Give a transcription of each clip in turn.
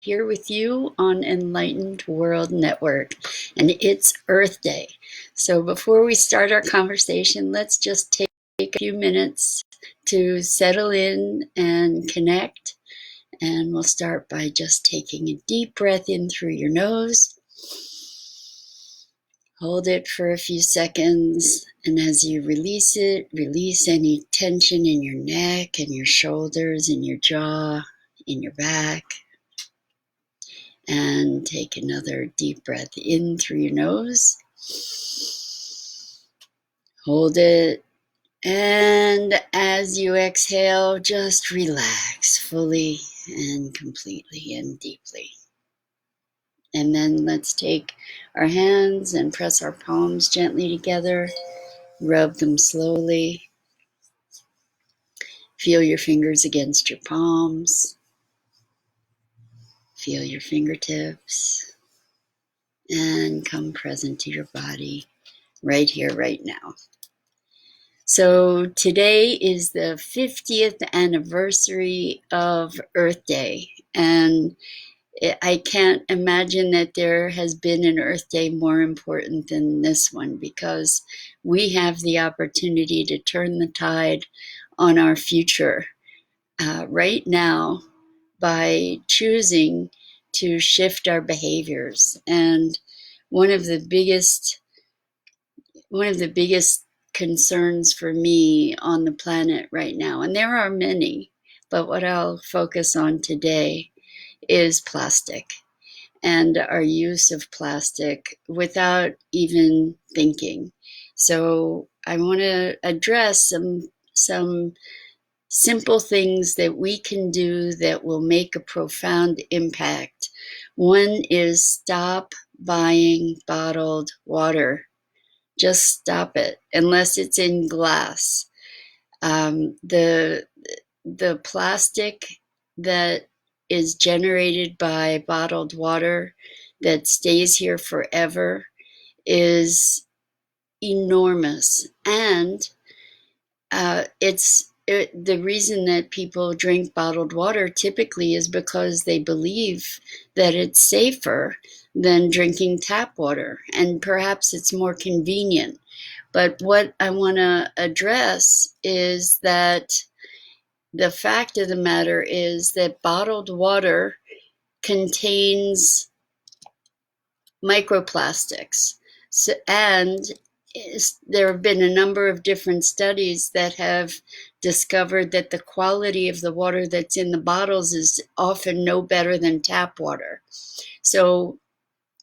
here with you on Enlightened World Network, and it's Earth Day. So before we start our conversation, let's just take a few minutes to settle in and connect. And we'll start by just taking a deep breath in through your nose. Hold it for a few seconds, and as you release it, release any tension in your neck and your shoulders, in your jaw, in your back. And take another deep breath in through your nose. Hold it. And as you exhale, just relax fully and completely and deeply. And then let's take our hands and press our palms gently together. Rub them slowly. Feel your fingers against your palms. Feel your fingertips. And come present to your body right here, right now. So today is the 50th anniversary of Earth Day, and I can't imagine that there has been an Earth Day more important than this one, because we have the opportunity to turn the tide on our future right now by choosing to shift our behaviors. And one of the biggest concerns for me on the planet right now, and there are many, but what I'll focus on today is plastic and our use of plastic without even thinking. So I want to address some simple things that we can do that will make a profound impact. One is stop buying bottled water. Just stop it, unless it's in glass. The plastic that is generated by bottled water that stays here forever is enormous, and the reason that people drink bottled water typically is because they believe that it's safer than drinking tap water, and perhaps it's more convenient. But what I want to address is that the fact of the matter is that bottled water contains microplastics. So, and there have been a number of different studies that have discovered that the quality of the water that's in the bottles is often no better than tap water. So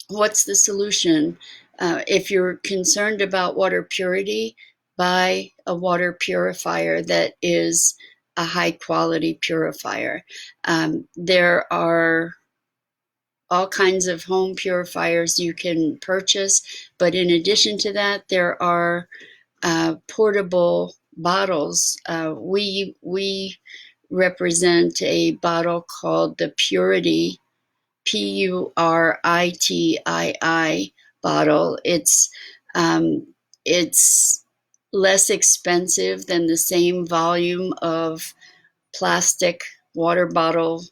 what's the solution? If you're concerned about water purity, buy a water purifier that is a high quality purifier. There are all kinds of home purifiers you can purchase, but in addition to that, there are portable bottles. We represent a bottle called the Purity, Puritii bottle. It's less expensive than the same volume of plastic bottled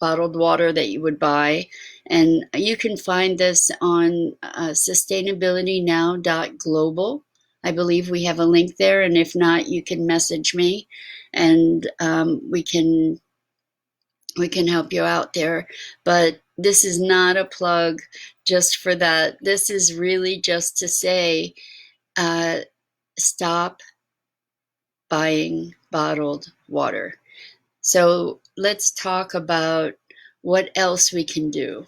water that you would buy. And you can find this on sustainabilitynow.global. I believe we have a link there, and if not, you can message me, and we can help you out there. But this is not a plug just for that. This is really just to say, stop buying bottled water. So let's talk about what else we can do.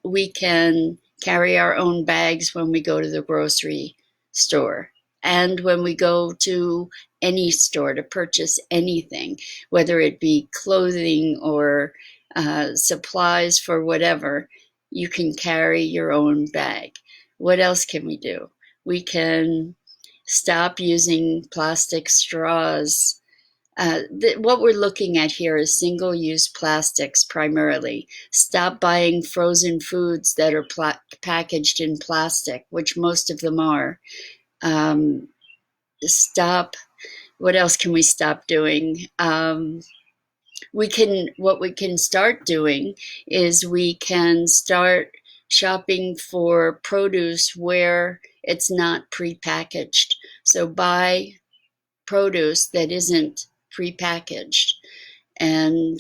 We can carry our own bags when we go to the grocery store, and when we go to any store to purchase anything, whether it be clothing or supplies for whatever, you can carry your own bag. What else can we do? We can stop using plastic straws. What we're looking at here is single-use plastics primarily. Stop buying frozen foods that are packaged in plastic, which most of them are. Stop. What else can we stop doing? what we can start doing is we can start shopping for produce where it's not prepackaged. So buy produce that isn't prepackaged, and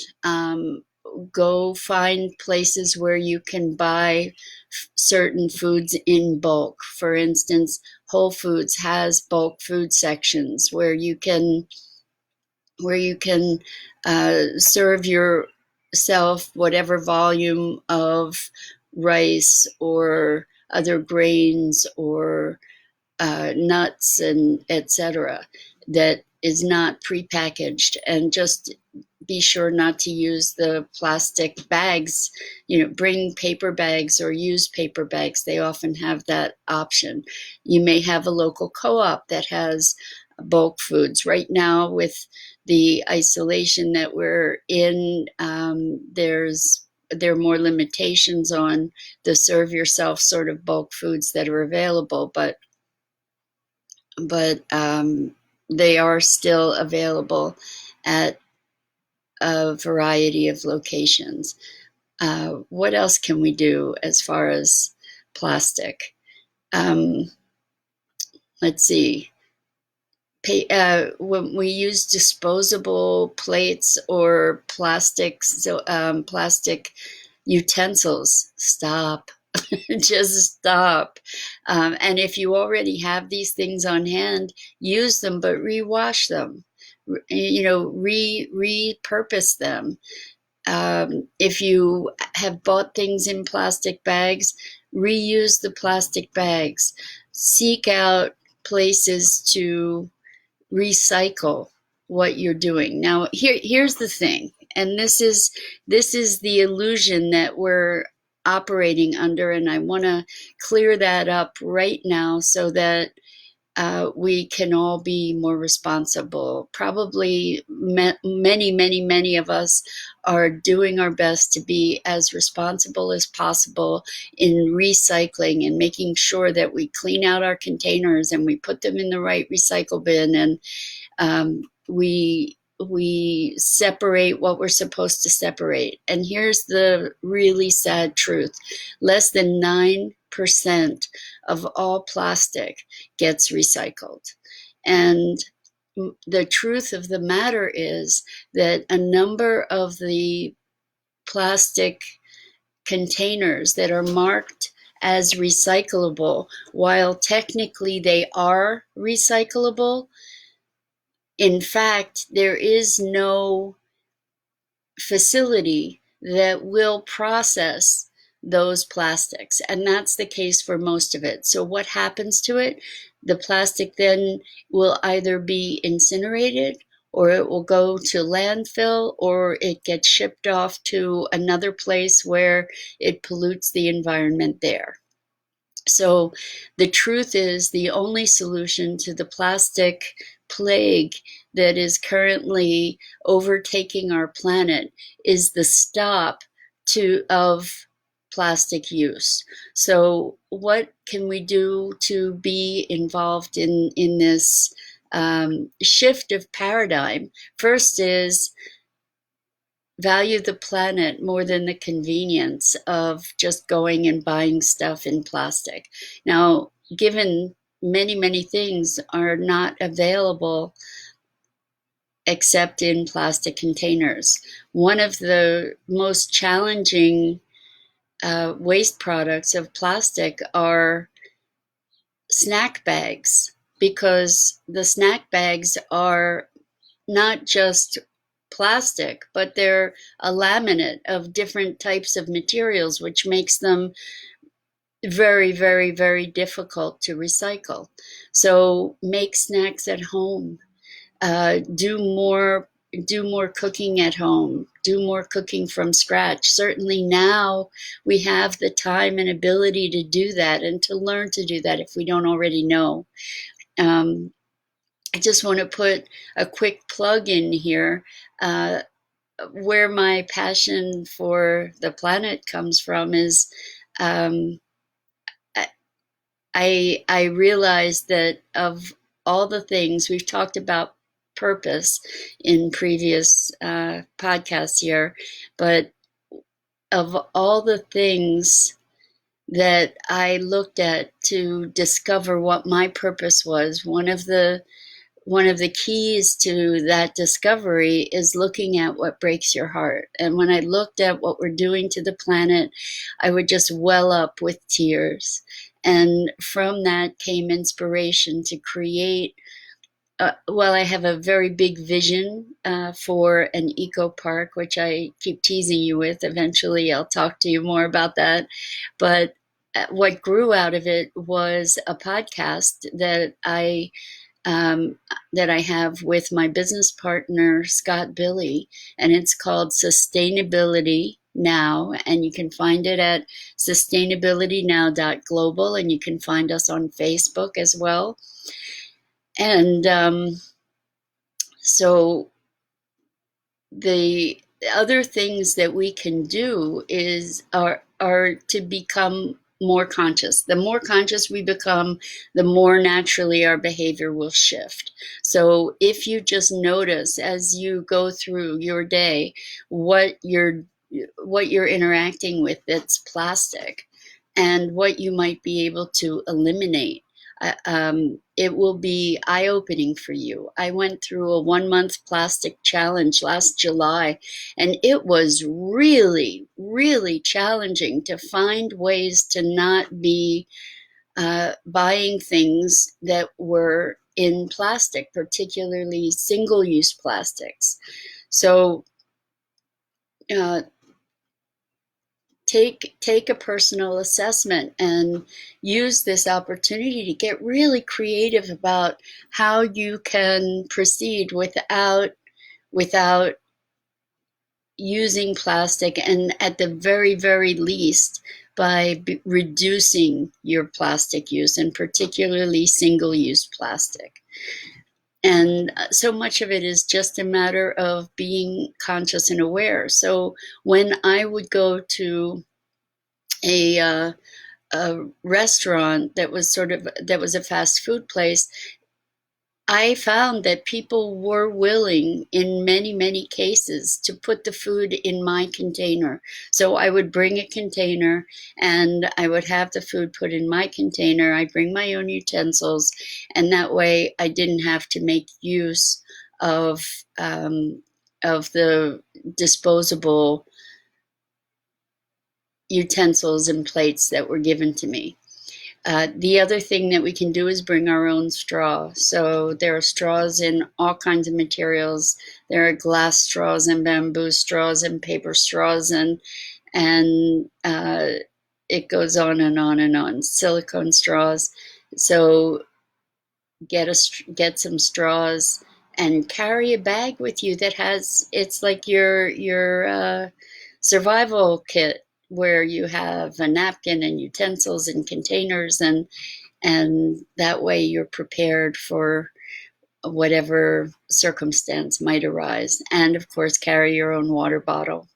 go find places where you can buy certain foods in bulk. For instance, Whole Foods has bulk food sections where you can serve yourself whatever volume of rice or other grains or nuts and etc. that is not prepackaged, and just be sure not to use the plastic bags. Bring paper bags or use paper bags. They often have that option. You may have a local co-op that has bulk foods. Right now, with the isolation that we're in, there are more limitations on the serve yourself sort of bulk foods that are available, but they are still available at a variety of locations. What else can we do as far as plastic? Let's see. When we use disposable plates or plastic utensils, stop. Just stop. And if you already have these things on hand, use them, but rewash them. Repurpose them. If you have bought things in plastic bags, reuse the plastic bags. Seek out places to recycle what you're doing. Now, here's the thing, and this is the illusion that we're operating under, and I want to clear that up right now so that we can all be more responsible. Probably many of us are doing our best to be as responsible as possible in recycling and making sure that we clean out our containers and we put them in the right recycle bin, and we separate what we're supposed to separate. And here's the really sad truth. Less than 9% of all plastic gets recycled. And the truth of the matter is that a number of the plastic containers that are marked as recyclable, while technically they are recyclable, in fact, there is no facility that will process those plastics, and that's the case for most of it. So what happens to it? The plastic then will either be incinerated, or it will go to landfill, or it gets shipped off to another place where it pollutes the environment there. So the truth is, the only solution to the plastic plague that is currently overtaking our planet is the stop of plastic use. So what can we do to be involved in this shift of paradigm? First is value the planet more than the convenience of just going and buying stuff in plastic. Now, given many things are not available except in plastic containers. One of the most challenging waste products of plastic are snack bags, because the snack bags are not just plastic, but they're a laminate of different types of materials, which makes them very difficult to recycle. So make snacks at home. Do more cooking at home. Do more cooking from scratch. Certainly now we have the time and ability to do that and to learn to do that if we don't already know. I just want to put a quick plug in here. Where my passion for the planet comes from is I realized that of all the things we've talked about, purpose in previous podcasts here, but of all the things that I looked at to discover what my purpose was, one of the keys to that discovery is looking at what breaks your heart. And when I looked at what we're doing to the planet, I would just well up with tears. And from that came inspiration to create. Well, I have a very big vision for an eco park, which I keep teasing you with. Eventually, I'll talk to you more about that. But what grew out of it was a podcast that I have with my business partner, Scott Billy, and it's called Sustainability Now, and you can find it at sustainabilitynow.global, and you can find us on Facebook as well. And so the other things that we can do are to become more conscious. The more conscious we become, the more naturally our behavior will shift. So if you just notice as you go through your day what you're interacting with that's plastic and what you might be able to eliminate, it will be eye-opening for you. I went through a 1-month plastic challenge last July, and it was really, really challenging to find ways to not be buying things that were in plastic, particularly single-use plastics. So take a personal assessment and use this opportunity to get really creative about how you can proceed without using plastic, and at the very, very least by reducing your plastic use, and particularly single-use plastic. And so much of it is just a matter of being conscious and aware. So when I would go to a restaurant that was a fast food place, I found that people were willing in many, many cases to put the food in my container. So I would bring a container and I would have the food put in my container. I'd bring my own utensils, and that way I didn't have to make use of the disposable utensils and plates that were given to me. The other thing that we can do is bring our own straw. So there are straws in all kinds of materials. There are glass straws and bamboo straws and paper straws, and it goes on and on and on. Silicone straws. So get some straws and carry a bag with you that has, it's like your survival kit, where you have a napkin and utensils and containers, and that way you're prepared for whatever circumstance might arise. And of course, carry your own water bottle.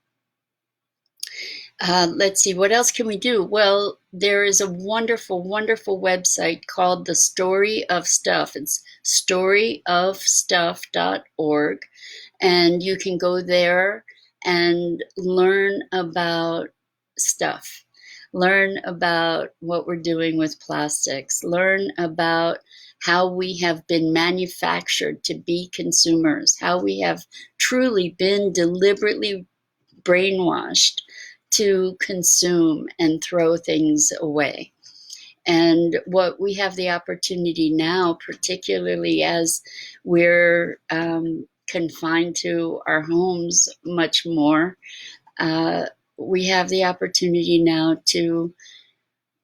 Let's see, what else can we do? Well, there is a wonderful, wonderful website called The Story of Stuff. It's storyofstuff.org. And you can go there and learn about stuff. Learn about what we're doing with plastics. Learn about how we have been manufactured to be consumers, how we have truly been deliberately brainwashed to consume and throw things away. And what we have the opportunity now, particularly as we're confined to our homes much more, we have the opportunity now to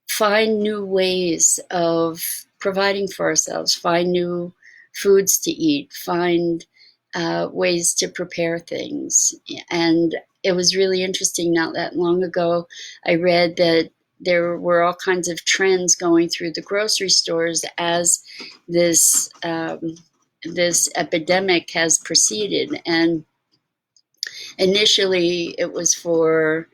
find new ways of providing for ourselves, find new foods to eat, find ways to prepare things. And it was really interesting, not that long ago, I read that there were all kinds of trends going through the grocery stores as this epidemic has proceeded. And initially it was for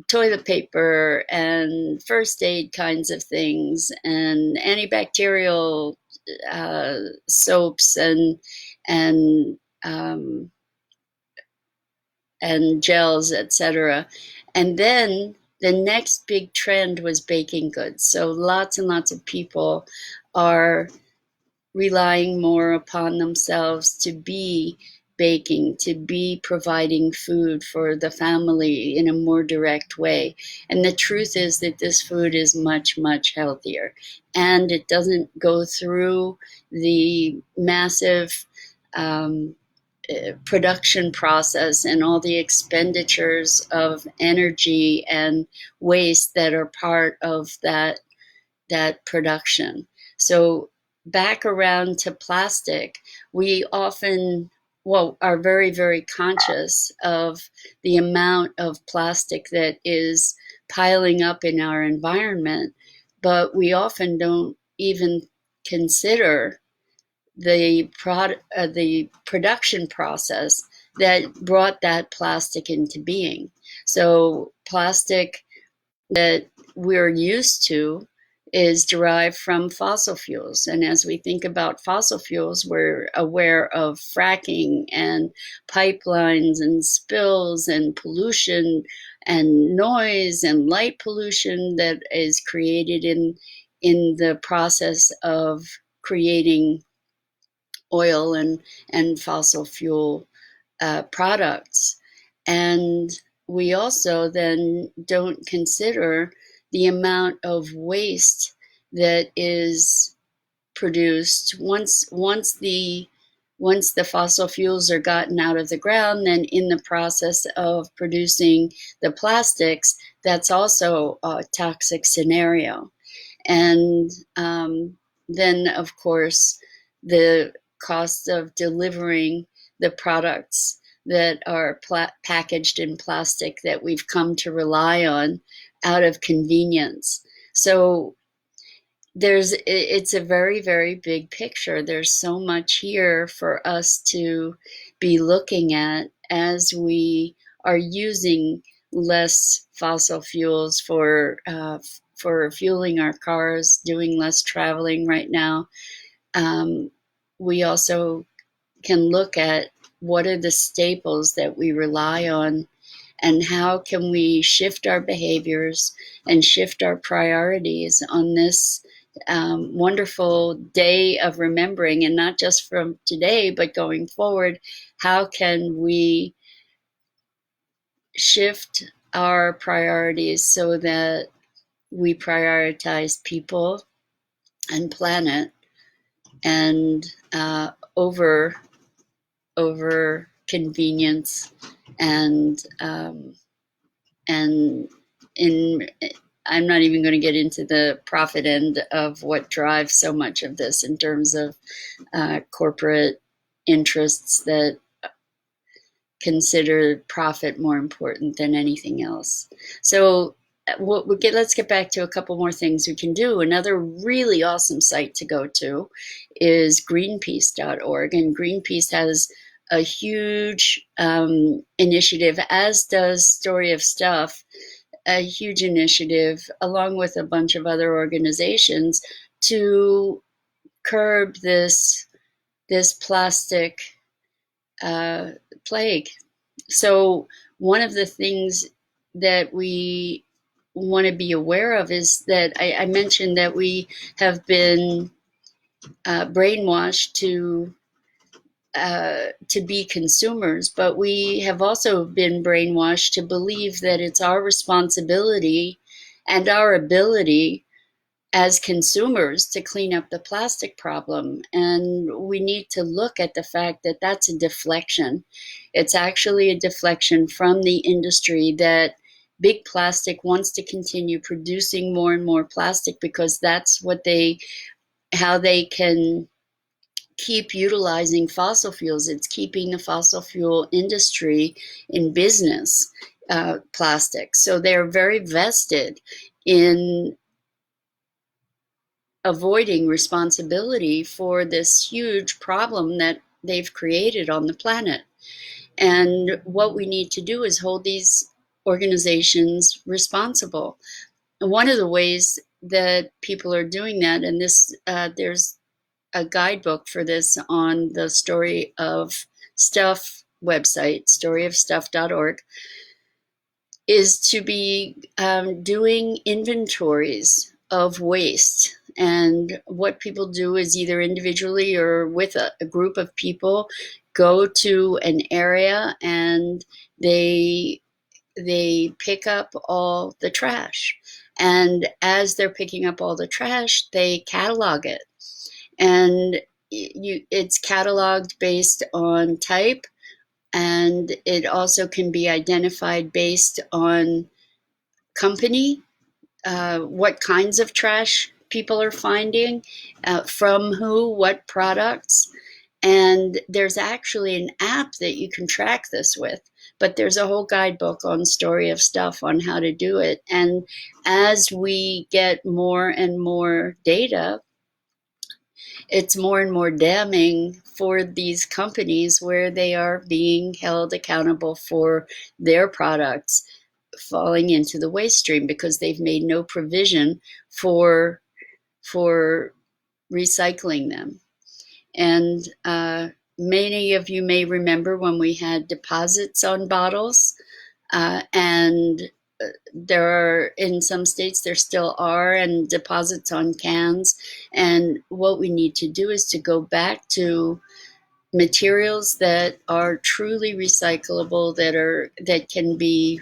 toilet paper and first aid kinds of things and antibacterial soaps and um, and gels, etc. And then the next big trend was baking goods. So lots and lots of people are relying more upon themselves to be baking, to be providing food for the family in a more direct way. And the truth is that this food is much, much healthier. And it doesn't go through the massive production process and all the expenditures of energy and waste that are part of that production. So back around to plastic, we often are very, very conscious of the amount of plastic that is piling up in our environment, but we often don't even consider the production process that brought that plastic into being. So plastic that we're used to is derived from fossil fuels. And as we think about fossil fuels, we're aware of fracking and pipelines and spills and pollution and noise and light pollution that is created in the process of creating oil and fossil fuel products. And we also then don't consider the amount of waste that is produced once the fossil fuels are gotten out of the ground. Then in the process of producing the plastics, that's also a toxic scenario. And then, of course, the cost of delivering the products that are packaged in plastic that we've come to rely on out of convenience. So it's a very, very big picture. There's so much here for us to be looking at as we are using less fossil fuels for fueling our cars, doing less traveling right now. We also can look at what are the staples that we rely on and how can we shift our behaviors and shift our priorities on this wonderful day of remembering, and not just from today, but going forward. How can we shift our priorities so that we prioritize people and planet and over convenience and in I'm not even going to get into the profit end of what drives so much of this in terms of corporate interests that consider profit more important than anything else. So let's get back to a couple more things we can do. Another really awesome site to go to is greenpeace.org, and Greenpeace has a huge initiative, as does Story of Stuff, a huge initiative along with a bunch of other organizations to curb this plastic plague. So one of the things that we want to be aware of is that I mentioned that we have been brainwashed to be consumers, but we have also been brainwashed to believe that it's our responsibility and our ability as consumers to clean up the plastic problem. And we need to look at the fact that that's a deflection. It's actually a deflection from the industry that big plastic wants to continue producing more and more plastic because that's how they can keep utilizing fossil fuels. It's keeping the fossil fuel industry in business, plastics. So they're very vested in avoiding responsibility for this huge problem that they've created on the planet. And what we need to do is hold these organizations responsible. And one of the ways that people are doing that, and there's a guidebook for this on the Story of Stuff website, storyofstuff.org, is to be doing inventories of waste. And what people do is either individually or with a group of people go to an area and they pick up all the trash. And as they're picking up all the trash, they catalog it. And it's cataloged based on type, and it also can be identified based on company, what kinds of trash people are finding, from who, what products. And there's actually an app that you can track this with, but there's a whole guidebook on Story of Stuff on how to do it. And as we get more and more data, it's more and more damning for these companies where they are being held accountable for their products falling into the waste stream because they've made no provision for recycling them. And many of you may remember when we had deposits on bottles, and there are, in some states there still are, and deposits on cans. And what we need to do is to go back to materials that are truly recyclable, that can be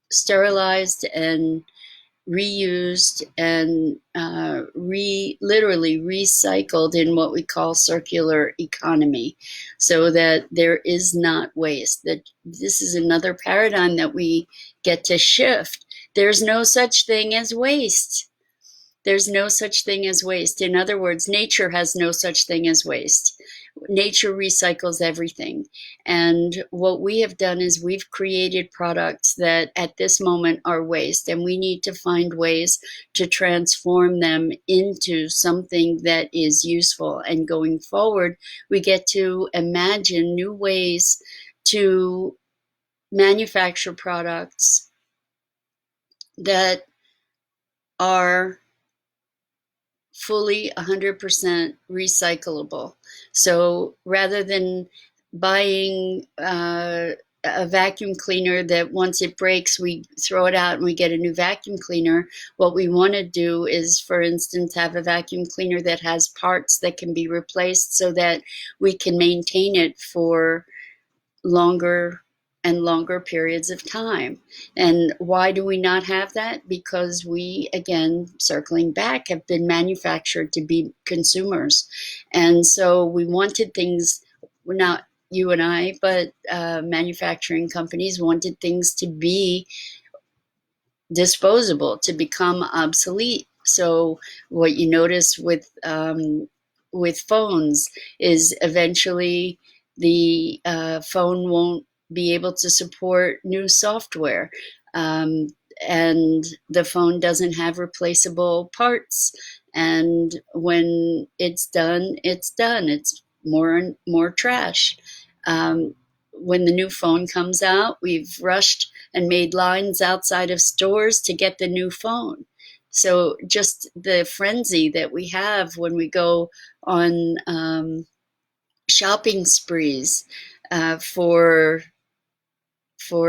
sterilized and reused and literally recycled in what we call circular economy, so that there is not waste. That this is another paradigm that we get to shift. There's no such thing as waste. There's no such thing as waste. In other words, nature has no such thing as waste. Nature recycles everything. And what we have done is we've created products that at this moment are waste, and we need to find ways to transform them into something that is useful. And going forward, we get to imagine new ways to manufacture products that are fully 100% recyclable. So rather than buying a vacuum cleaner that once it breaks, we throw it out and we get a new vacuum cleaner, what we want to do is, for instance, have a vacuum cleaner that has parts that can be replaced so that we can maintain it for longer and longer periods of time. And why do we not have that? Because we, again, circling back, have been manufactured to be consumers. And so we wanted things, not you and I, but manufacturing companies wanted things to be disposable, to become obsolete. So what you notice with phones is eventually the phone won't be able to support new software, and the phone doesn't have replaceable parts. And when it's done, it's done. It's more and more trash. When the new phone comes out, we've rushed and made lines outside of stores to get the new phone. So just the frenzy that we have when we go on shopping sprees for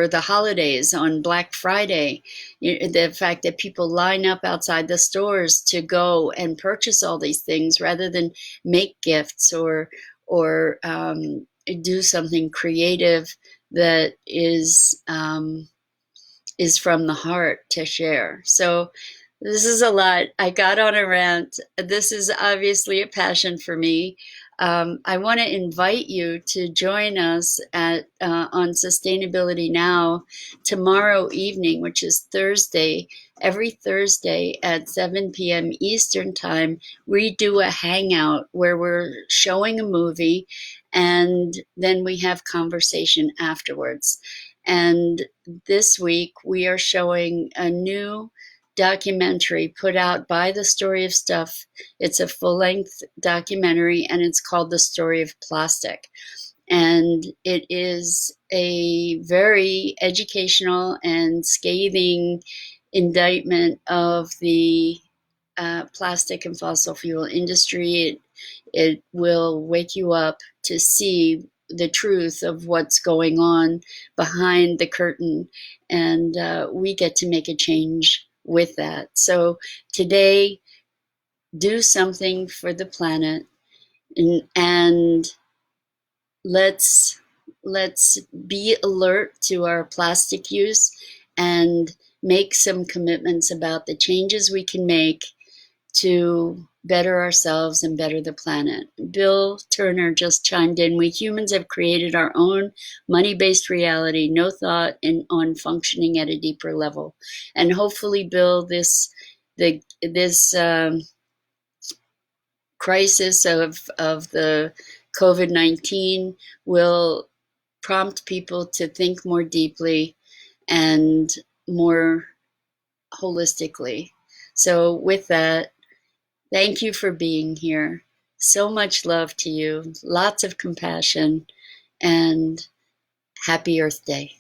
the holidays on Black Friday, the fact that people line up outside the stores to go and purchase all these things rather than make gifts or do something creative that is from the heart to share. So this is a lot. I got on a rant. This is obviously a passion for me. I want to invite you to join us at on Sustainability Now tomorrow evening, which is Thursday. Every Thursday at 7 p.m. Eastern Time, we do a hangout where we're showing a movie, and then we have conversation afterwards. And this week we are showing a new documentary put out by the Story of Stuff. It's a full-length documentary, and it's called The Story of Plastic. And it is a very educational and scathing indictment of the plastic and fossil fuel industry. It will wake you up to see the truth of what's going on behind the curtain, and we get to make a change with that. So today, do something for the planet, and let's be alert to our plastic use and make some commitments about the changes we can make to better ourselves and better the planet. Bill Turner just chimed in. We humans have created our own money-based reality, no thought on functioning at a deeper level. And hopefully, Bill, this crisis of the COVID-19 will prompt people to think more deeply and more holistically. So with that, thank you for being here. So much love to you, lots of compassion, and happy Earth Day.